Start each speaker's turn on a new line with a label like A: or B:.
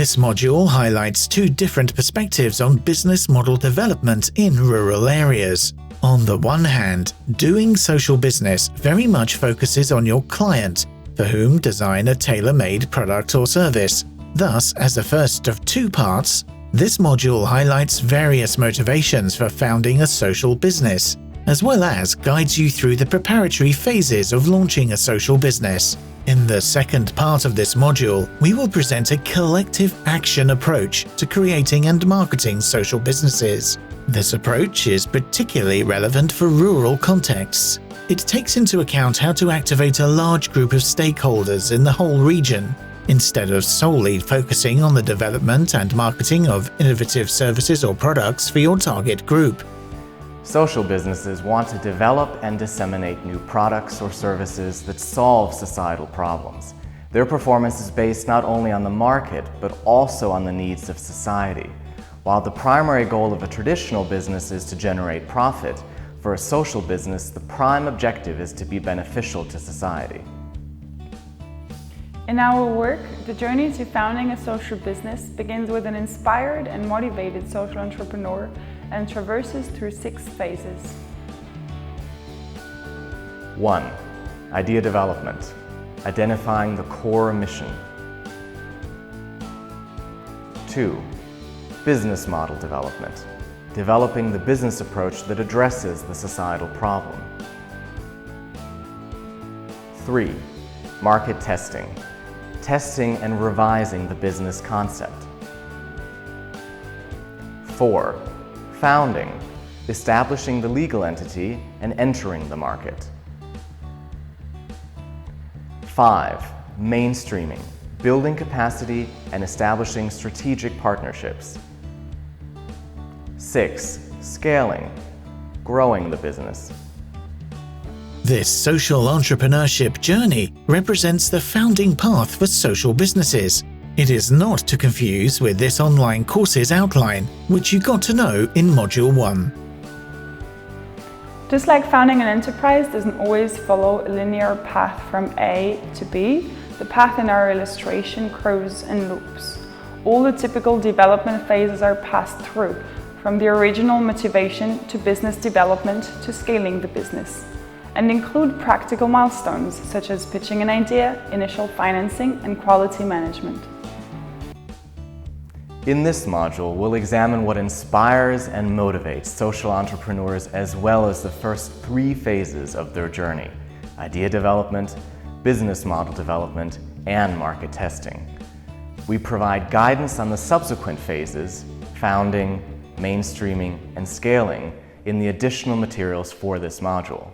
A: This module highlights two different perspectives on business model development in rural areas. On the one hand, doing social business very much focuses on your client, for whom design a tailor-made product or service. Thus, as the first of two parts, this module highlights various motivations for founding a social business, as well as guides you through the preparatory phases of launching a social business. In the second part of this module, we will present a collective action approach to creating and marketing social businesses. This approach is particularly relevant for rural contexts. It takes into account how to activate a large group of stakeholders in the whole region, instead of solely focusing on the development and marketing of innovative services or products for your target group.
B: Social businesses want to develop and disseminate new products or services that solve societal problems. Their performance is based not only on the market, but also on the needs of society. While the primary goal of a traditional business is to generate profit, for a social business, the prime objective is to be beneficial to society.
C: In our work, the journey to founding a social business begins with an inspired and motivated social entrepreneur and traverses through 6 phases.
B: 1. Idea development. Identifying the core mission. 2. Business model development. Developing the business approach that addresses the societal problem. 3. Market testing. Testing and revising the business concept. 4. Founding. Establishing the legal entity and entering the market. 5. Mainstreaming. Building capacity and establishing strategic partnerships. 6. Scaling. Growing the business.
A: This social entrepreneurship journey represents the founding path for social businesses. It is not to confuse with this online course's outline, which you got to know in Module 1.
C: Just like founding an enterprise doesn't always follow a linear path from A to B, the path in our illustration grows in loops. All the typical development phases are passed through, from the original motivation to business development to scaling the business, and include practical milestones such as pitching an idea, initial financing, and quality management.
B: In this module, we'll examine what inspires and motivates social entrepreneurs as well as the first 3 phases of their journey: idea development, business model development, and market testing. We provide guidance on the subsequent phases, founding, mainstreaming, and scaling, in the additional materials for this module.